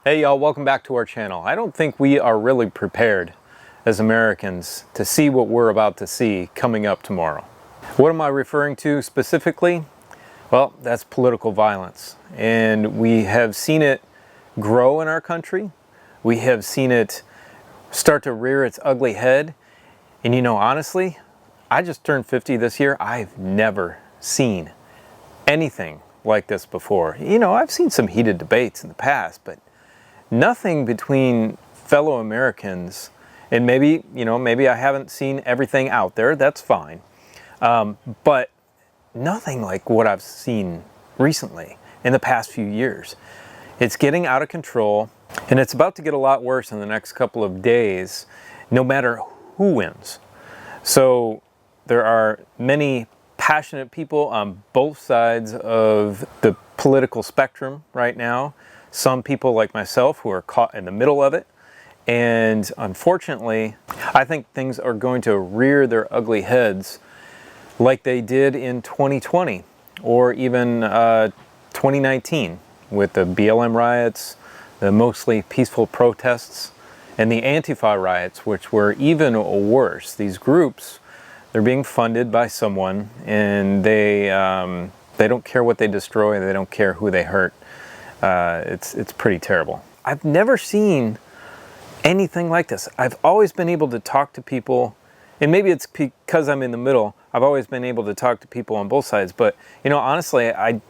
Hey y'all, welcome back to our channel. I don't think we are really prepared as Americans to see what we're about to see coming up tomorrow. What am I referring to specifically? Well, that's political violence. And we have seen it grow in our country. We have seen it start to rear its ugly head. And you know, honestly, I just turned 50 this year. I've never seen anything like this before. You know, I've seen some heated debates in the past, but nothing between fellow Americans. And maybe, maybe I haven't seen everything out there, that's fine. But nothing like what I've seen recently in the past few years. It's getting out of control, and it's about to get a lot worse in the next couple of days, no matter who wins. So there are many passionate people on both sides of the political spectrum right now. Some people like myself who are caught in the middle of it. And unfortunately, I think things are going to rear their ugly heads like they did in 2020 or even 2019 with the BLM riots, the mostly peaceful protests, and the Antifa riots, which were even worse. These groups, they're being funded by someone, and they don't care what they destroy, they don't care who they hurt. It's pretty terrible. I've never seen anything like this. I've always been able to talk to people, and maybe it's because I'm in the middle, I've always been able to talk to people on both sides, but honestly, I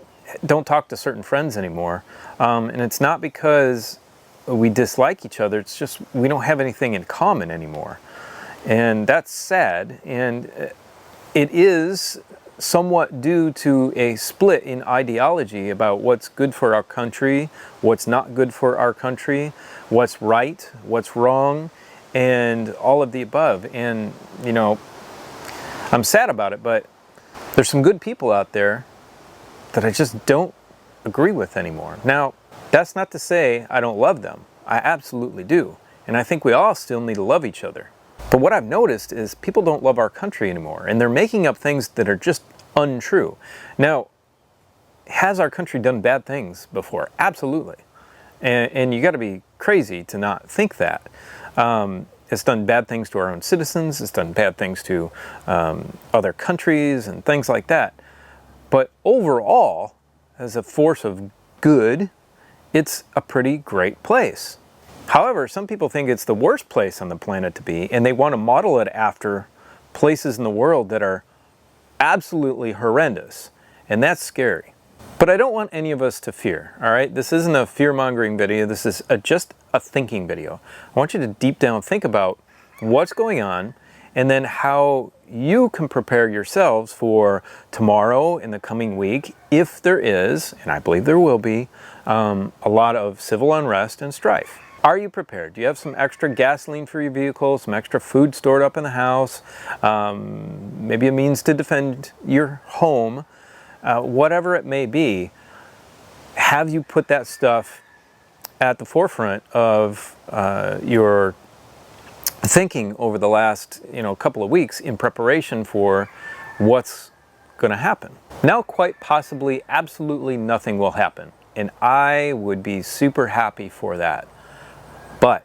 don't talk to certain friends anymore. And it's not because we dislike each other, it's just we don't have anything in common anymore. And that's sad, and it is somewhat due to a split in ideology about what's good for our country, what's not good for our country, what's right, what's wrong, and all of the above. And I'm sad about it, but there's some good people out there that I just don't agree with anymore. Now, that's not to say I don't love them. I absolutely do. And I think we all still need to love each other. But what I've noticed is people don't love our country anymore, and they're making up things that are just untrue. Now, has our country done bad things before? Absolutely. And you got to be crazy to not think that. It's done bad things to our own citizens, it's done bad things to other countries and things like that. But overall, as a force of good, it's a pretty great place. However, some people think it's the worst place on the planet to be, and they want to model it after places in the world that are absolutely horrendous, and that's scary. But I don't want any of us to fear, all right? This isn't a fear-mongering video, this is just a thinking video. I want you to deep down think about what's going on, and then how you can prepare yourselves for tomorrow and the coming week, if there is, and I believe there will be, a lot of civil unrest and strife. Are you prepared? Do you have some extra gasoline for your vehicle, some extra food stored up in the house, maybe a means to defend your home, whatever it may be? Have you put that stuff at the forefront of your thinking over the last couple of weeks in preparation for what's going to happen? Now, quite possibly, absolutely nothing will happen, and I would be super happy for that. But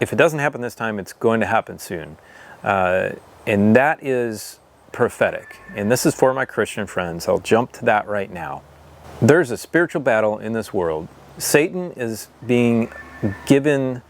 if it doesn't happen this time, it's going to happen soon. And that is prophetic. And this is for my Christian friends. I'll jump to that right now. There's a spiritual battle in this world. Satan is being given,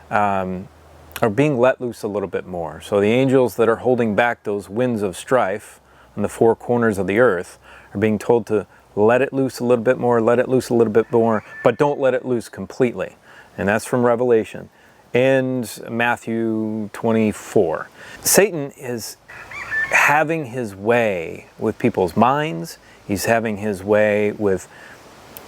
or being let loose a little bit more. So the angels that are holding back those winds of strife on the four corners of the earth are being told to let it loose a little bit more, let it loose a little bit more, but don't let it loose completely. And that's from Revelation and Matthew 24. Satan is having his way with people's minds. He's having his way with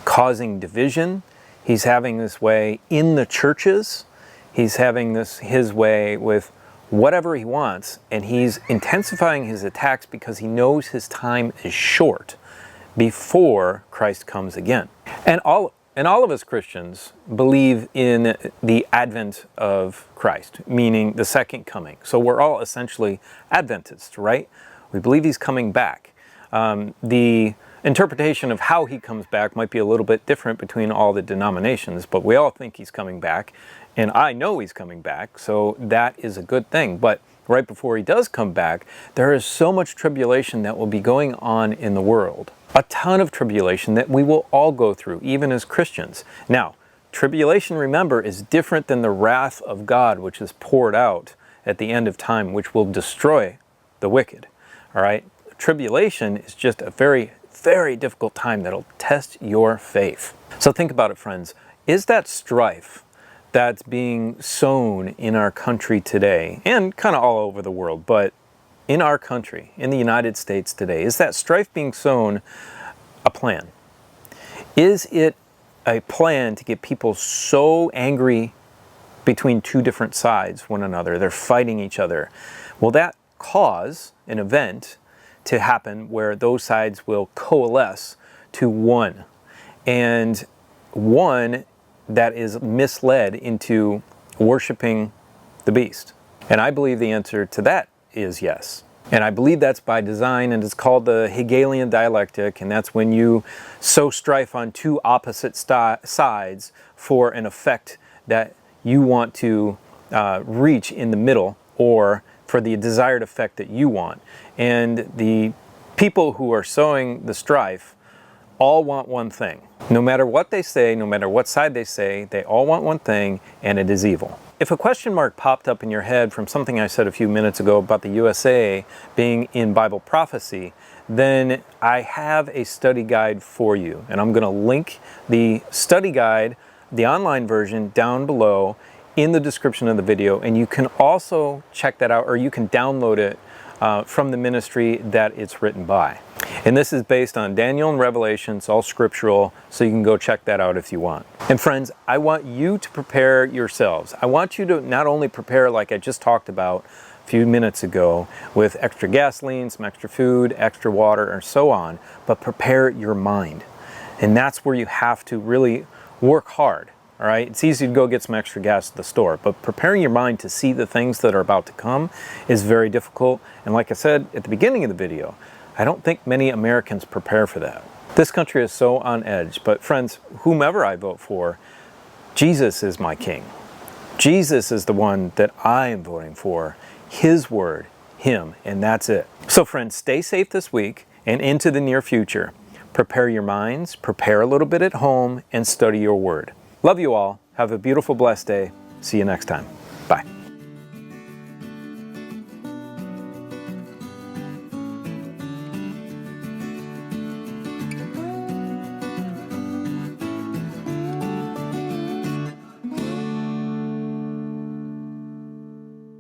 causing division. He's having this way in the churches. He's having his way with whatever he wants. And he's intensifying his attacks because he knows his time is short before Christ comes again. And all of us Christians believe in the advent of Christ, meaning the second coming. So we're all essentially Adventists, right? We believe he's coming back. interpretation of how he comes back might be a little bit different between all the denominations, but we all think he's coming back, and I know he's coming back, so that is a good thing. But right before he does come back, there is so much tribulation that will be going on in the world. A ton of tribulation that we will all go through, even as Christians. Now, tribulation, remember, is different than the wrath of God, which is poured out at the end of time, which will destroy the wicked. All right? Tribulation is just a very, very difficult time that'll test your faith. So think about it, friends. Is that strife that's being sown in our country today, and kind of all over the world, but in our country, in the United States today, is that strife being sown a plan? Is it a plan to get people so angry between two different sides, one another? They're fighting each other. Will that cause an event to happen where those sides will coalesce to one? And one that is misled into worshiping the beast? And I believe the answer to that is yes. And I believe that's by design, and it's called the Hegelian dialectic, and that's when you sow strife on two opposite sides for an effect that you want to reach in the middle, or for the desired effect that you want. And the people who are sowing the strife all want one thing. No matter what they say, no matter what side they say, they all want one thing, and it is evil. If a question mark popped up in your head from something I said a few minutes ago about the USA being in Bible prophecy, then I have a study guide for you. And I'm going to link the study guide, the online version, down below in the description of the video. And you can also check that out, or you can download it from the ministry that it's written by. And this is based on Daniel and Revelation. It's all scriptural, so you can go check that out if you want. And friends, I want you to prepare yourselves. I want you to not only prepare like I just talked about a few minutes ago with extra gasoline, some extra food, extra water, and so on, but prepare your mind. And that's where you have to really work hard. All right, it's easy to go get some extra gas at the store, but preparing your mind to see the things that are about to come is very difficult. And like I said at the beginning of the video, I don't think many Americans prepare for that. This country is so on edge, but friends, whomever I vote for, Jesus is my king. Jesus is the one that I am voting for. His word, him, and that's it. So friends, stay safe this week and into the near future. Prepare your minds, prepare a little bit at home, and study your word. Love you all. Have a beautiful, blessed day. See you next time. Bye.